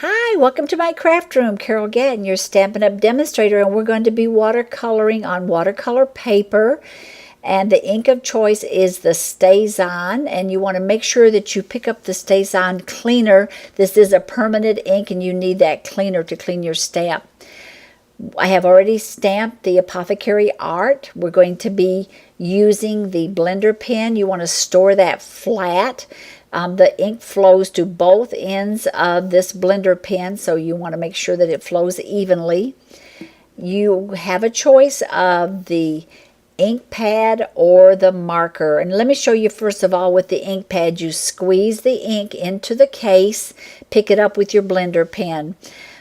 Hi, welcome to my craft room. Carol Gatton, your Stampin' Up! Demonstrator, and we're going to be watercoloring on watercolor paper. And the ink of choice is the StazOn, and you want to make sure that you pick up the StazOn cleaner. This is a permanent ink, and you need that cleaner to clean your stamp. I have already stamped the Apothecary Art. We're going to be using the blender pen. You want to store that flat. The ink flows to both ends of this blender pen, so you want to make sure that it flows evenly. You have a choice of the ink pad or the marker. And let me show you first of all with the ink pad. You squeeze the ink into the case, pick it up with your blender pen.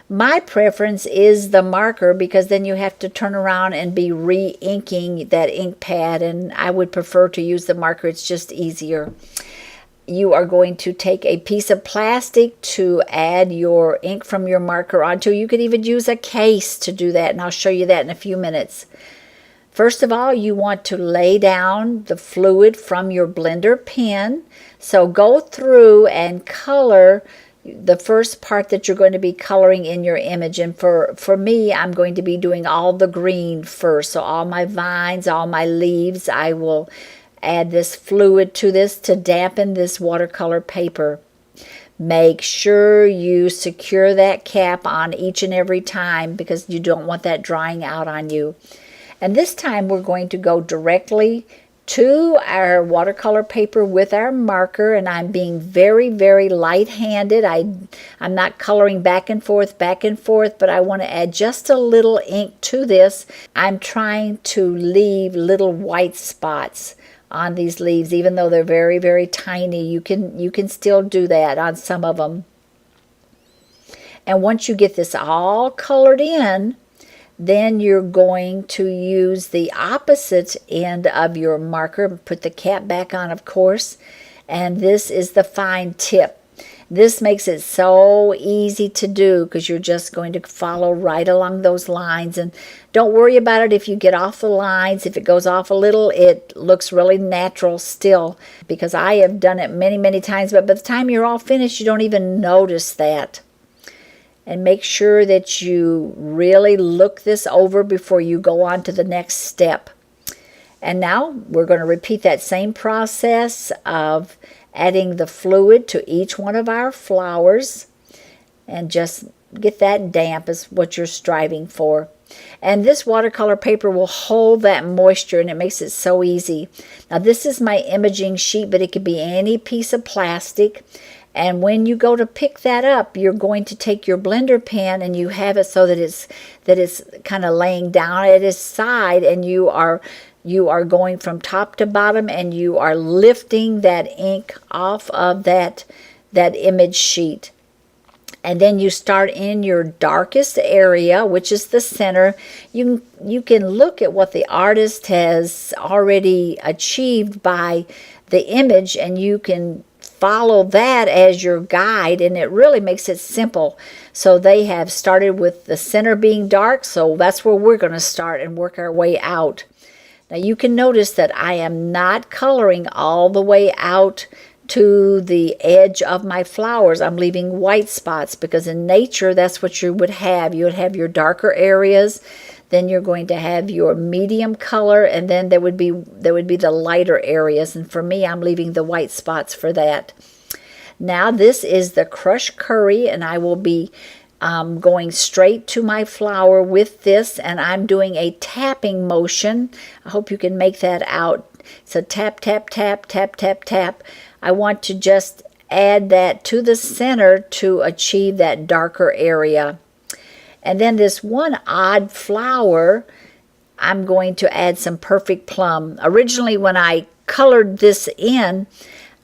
My preference is the marker because then you have to turn around and be re-inking that ink pad, and I would prefer to use the marker. It's just easier. You are going to take a piece of plastic to add your ink from your marker onto. You could even use a case to do that, and I'll show you that in a few minutes. First of all, you want to lay down the fluid from your blender pen. So go through and color the first part that you're going to be coloring in your image. And for me, I'm going to be doing all the green first. So all my vines, all my leaves, I will add this fluid to this to dampen this watercolor paper. Make sure you secure that cap on each and every time because you don't want that drying out on you. And this time we're going to go directly to our watercolor paper with our marker, and I'm being very, very light-handed. I'm not coloring back and forth, but I want to add just a little ink to this. I'm trying to leave little white spots on these leaves, even though they're very, very tiny. You can still do that on some of them. And once you get this all colored in, then you're going to use the opposite end of your marker. Put the cap back on, of course, and this is the fine tip. This makes it so easy to do because you're just going to follow right along those lines. And don't worry about it if you get off the lines. If it goes off a little, it looks really natural still because I have done it many, many times. But by the time you're all finished, you don't even notice that. And make sure that you really look this over before you go on to the next step. And now we're going to repeat that same process of adding the fluid to each one of our flowers, and just get that damp is what you're striving for. And this watercolor paper will hold that moisture, and it makes it so easy. Now this is my imaging sheet, but it could be any piece of plastic. And when you go to pick that up, you're going to take your blender pen and you have it so that it's kind of laying down at its side, and you are going from top to bottom, and you are lifting that ink off of that image sheet. And then you start in your darkest area, which is the center. You can look at what the artist has already achieved by the image, and you can follow that as your guide, and it really makes it simple. So they have started with the center being dark, so that's where we're going to start and work our way out. Now you can notice that I am not coloring all the way out to the edge of my flowers. I'm leaving white spots because in nature that's what you would have. You would have your darker areas, then you're going to have your medium color, and then there would be the lighter areas. And for me, I'm leaving the white spots for that. Now this is the crushed curry, and I will be going straight to my flower with this, and I'm doing a tapping motion. I hope you can make that out. So tap, tap, tap, tap, tap, tap. I want to just add that to the center to achieve that darker area. And then this one odd flower, I'm going to add some Perfect Plum. Originally, when I colored this in,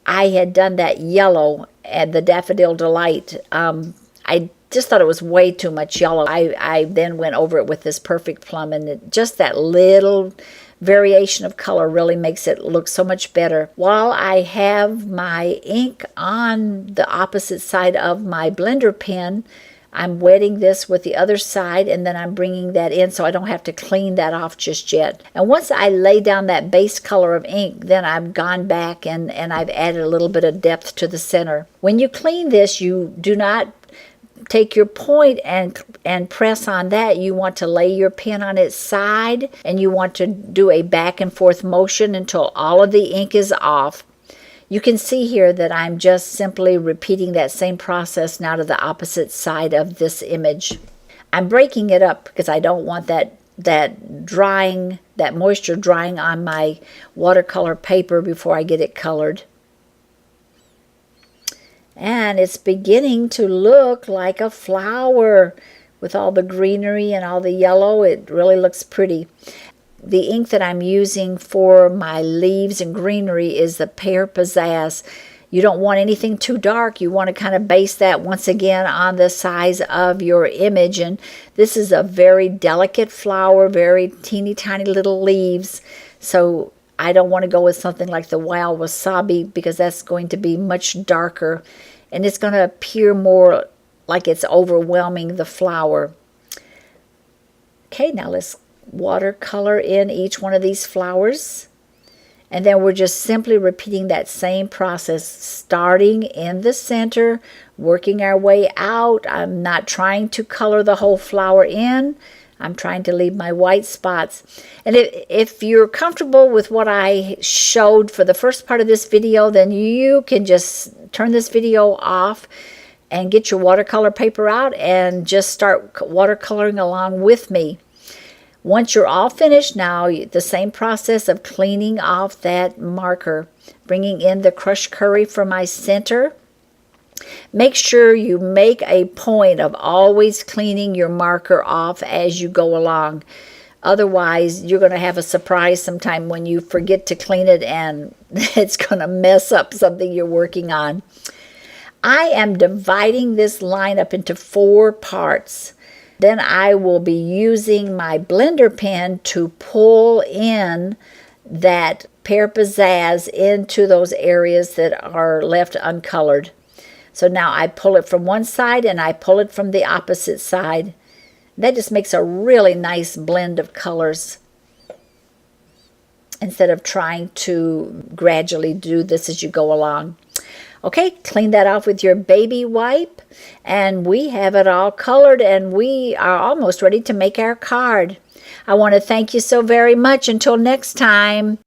I had done that yellow and the Daffodil Delight. I just thought it was way too much yellow. I then went over it with this Perfect Plum, and just that little variation of color really makes it look so much better. While I have my ink on the opposite side of my blender pen, I'm wetting this with the other side, and then I'm bringing that in so I don't have to clean that off just yet. And once I lay down that base color of ink, then I've gone back and I've added a little bit of depth to the center. When you clean this, you do not take your point and press on that, you want to lay your pen on its side, and you want to do a back and forth motion until all of the ink is off. You can see here that I'm just simply repeating that same process now to the opposite side of this image. I'm breaking it up because I don't want that moisture drying on my watercolor paper before I get it colored. And it's beginning to look like a flower with all the greenery and all the yellow. It really looks pretty. The ink that I'm using for my leaves and greenery is the Pear Pizzazz. You don't want anything too dark. You want to kind of base that once again on the size of your image. And this is a very delicate flower, very teeny tiny little leaves. So I don't want to go with something like the Wild Wasabi because that's going to be much darker. And it's going to appear more like it's overwhelming the flower. Okay, now let's watercolor in each one of these flowers. And then we're just simply repeating that same process, starting in the center, working our way out. I'm not trying to color the whole flower in. I'm trying to leave my white spots. And if you're comfortable with what I showed for the first part of this video, then you can just turn this video off and get your watercolor paper out and just start watercoloring along with me. Once you're all finished now, the same process of cleaning off that marker, bringing in the crushed curry for my center. Make sure you make a point of always cleaning your marker off as you go along. Otherwise, you're going to have a surprise sometime when you forget to clean it and it's going to mess up something you're working on. I am dividing this line up into 4 parts. Then I will be using my blender pen to pull in that Pear Pizzazz into those areas that are left uncolored. So now I pull it from one side and I pull it from the opposite side. That just makes a really nice blend of colors instead of trying to gradually do this as you go along. Okay, clean that off with your baby wipe, and we have it all colored, and we are almost ready to make our card. I want to thank you so very much. Until next time.